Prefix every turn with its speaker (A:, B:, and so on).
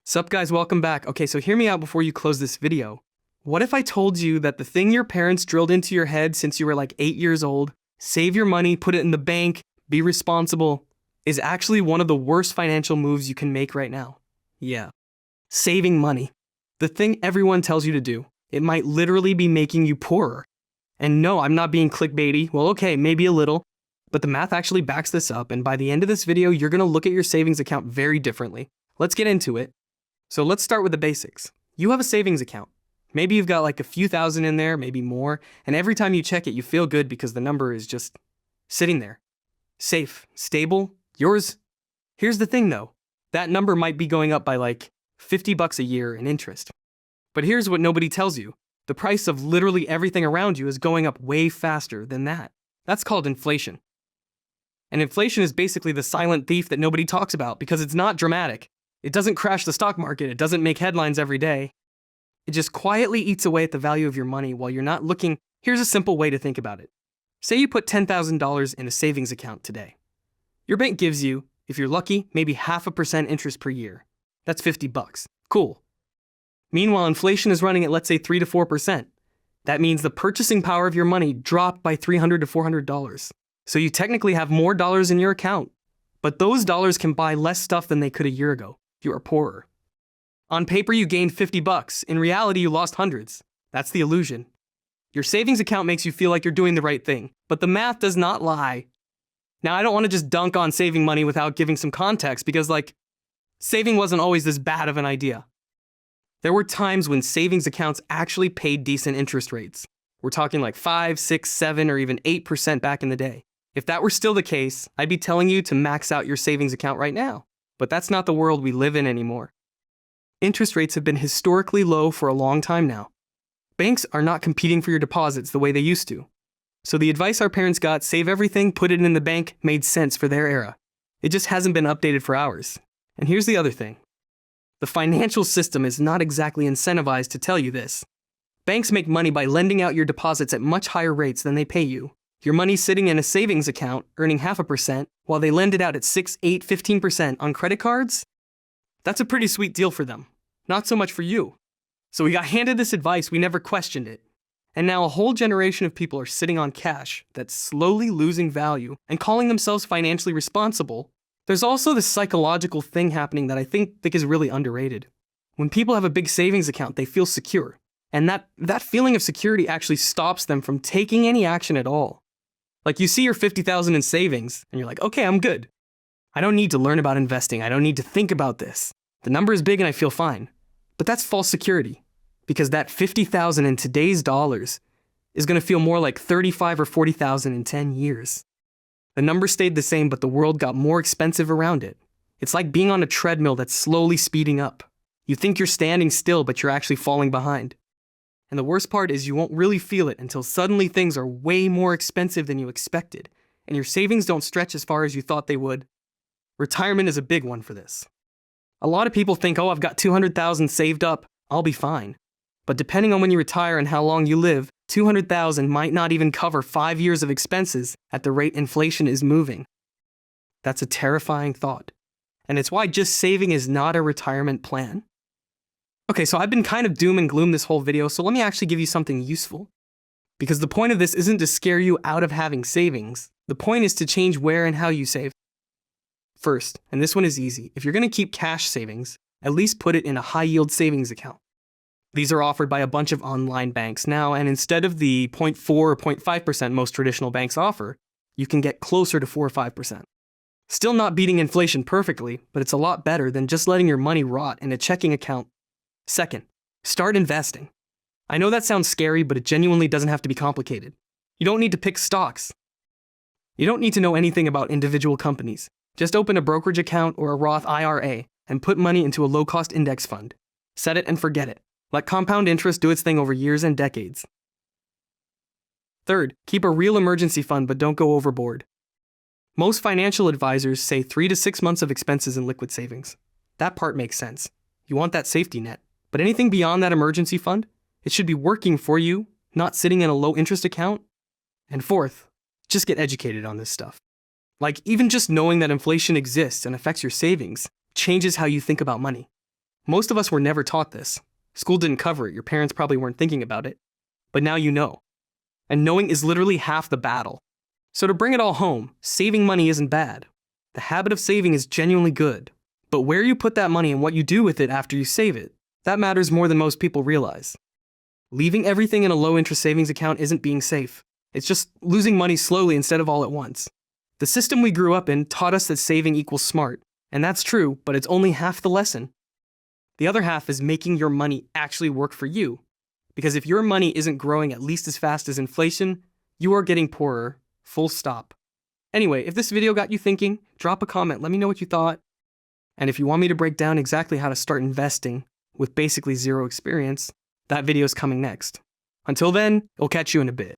A: Sup guys, welcome back. Okay, so hear me out before you close this video. What if I told you that the thing your parents drilled into your head since you were like 8 years old, save your money, put it in the bank, be responsible, is actually one of the worst financial moves you can make right now? Yeah. Saving money. The thing everyone tells you to do. It might literally be making you poorer. And no, I'm not being clickbaity. Well, okay, maybe a little. But the math actually backs this up, and by the end of this video, you're gonna look at your savings account very differently. Let's get into it. So let's start with the basics. You have a savings account. Maybe you've got like a few thousand in there, maybe more, and every time you check it, you feel good because the number is just sitting there. Safe, stable, yours. Here's the thing though, that number might be going up by like $50 a year in interest. But here's what nobody tells you. The price of literally everything around you is going up way faster than that. That's called inflation. And inflation is basically the silent thief that nobody talks about because it's not dramatic. It doesn't crash the stock market, it doesn't make headlines every day. It just quietly eats away at the value of your money while you're not looking. Here's a simple way to think about it. Say you put $10,000 in a savings account today. Your bank gives you, if you're lucky, maybe 0.5% interest per year. That's $50. Cool. Meanwhile, inflation is running at let's say 3 to 4%. That means the purchasing power of your money dropped by $300 to $400. So you technically have more dollars in your account, but those dollars can buy less stuff than they could a year ago. You are poorer. On paper, you gained $50. In reality, you lost hundreds. That's the illusion. Your savings account makes you feel like you're doing the right thing, but the math does not lie. Now, I don't want to just dunk on saving money without giving some context because, saving wasn't always this bad of an idea. There were times when savings accounts actually paid decent interest rates. We're talking like 5, 6, 7, or even 8% back in the day. If that were still the case, I'd be telling you to max out your savings account right now. But that's not the world we live in anymore. Interest rates have been historically low for a long time now. Banks are not competing for your deposits the way they used to. So the advice our parents got, save everything, put it in the bank, made sense for their era. It just hasn't been updated for ours. And here's the other thing. The financial system is not exactly incentivized to tell you this. Banks make money by lending out your deposits at much higher rates than they pay you. Your money's sitting in a savings account, earning 0.5%, while they lend it out at 6, 8, 15% on credit cards? That's a pretty sweet deal for them. Not so much for you. So we got handed this advice, we never questioned it. And now a whole generation of people are sitting on cash that's slowly losing value and calling themselves financially responsible. There's also this psychological thing happening that I think is really underrated. When people have a big savings account, they feel secure. And that feeling of security actually stops them from taking any action at all. Like you see your $50,000 in savings, and you're like, okay, I'm good. I don't need to learn about investing. I don't need to think about this. The number is big and I feel fine. But that's false security, because that $50,000 in today's dollars is going to feel more like $35,000 or $40,000 in 10 years. The number stayed the same, but the world got more expensive around it. It's like being on a treadmill that's slowly speeding up. You think you're standing still, but you're actually falling behind. And the worst part is you won't really feel it until suddenly things are way more expensive than you expected, and your savings don't stretch as far as you thought they would. Retirement is a big one for this. A lot of people think, oh, I've got $200,000 saved up, I'll be fine. But depending on when you retire and how long you live, $200,000 might not even cover 5 years of expenses at the rate inflation is moving. That's a terrifying thought. And it's why just saving is not a retirement plan. Okay, so I've been kind of doom and gloom this whole video, so let me actually give you something useful. Because the point of this isn't to scare you out of having savings. The point is to change where and how you save. First, and this one is easy, if you're going to keep cash savings, at least put it in a high-yield savings account. These are offered by a bunch of online banks now, and instead of the 0.4 or 0.5% most traditional banks offer, you can get closer to 4 or 5%. Still not beating inflation perfectly, but it's a lot better than just letting your money rot in a checking account. Second, start investing. I know that sounds scary, but it genuinely doesn't have to be complicated. You don't need to pick stocks. You don't need to know anything about individual companies. Just open a brokerage account or a Roth IRA and put money into a low-cost index fund. Set it and forget it. Let compound interest do its thing over years and decades. Third, keep a real emergency fund, but don't go overboard. Most financial advisors say 3 to 6 months of expenses in liquid savings. That part makes sense. You want that safety net. But anything beyond that emergency fund, it should be working for you, not sitting in a low-interest account. And fourth, just get educated on this stuff. Like, even just knowing that inflation exists and affects your savings changes how you think about money. Most of us were never taught this. School didn't cover it, your parents probably weren't thinking about it. But now you know. And knowing is literally half the battle. So to bring it all home, saving money isn't bad. The habit of saving is genuinely good. But where you put that money and what you do with it after you save it, that matters more than most people realize. Leaving everything in a low-interest savings account isn't being safe. It's just losing money slowly instead of all at once. The system we grew up in taught us that saving equals smart, and that's true, but it's only half the lesson. The other half is making your money actually work for you. Because if your money isn't growing at least as fast as inflation, you are getting poorer, full stop. Anyway, if this video got you thinking, drop a comment, let me know what you thought. And if you want me to break down exactly how to start investing with basically zero experience, that video is coming next. Until then, I'll catch you in a bit.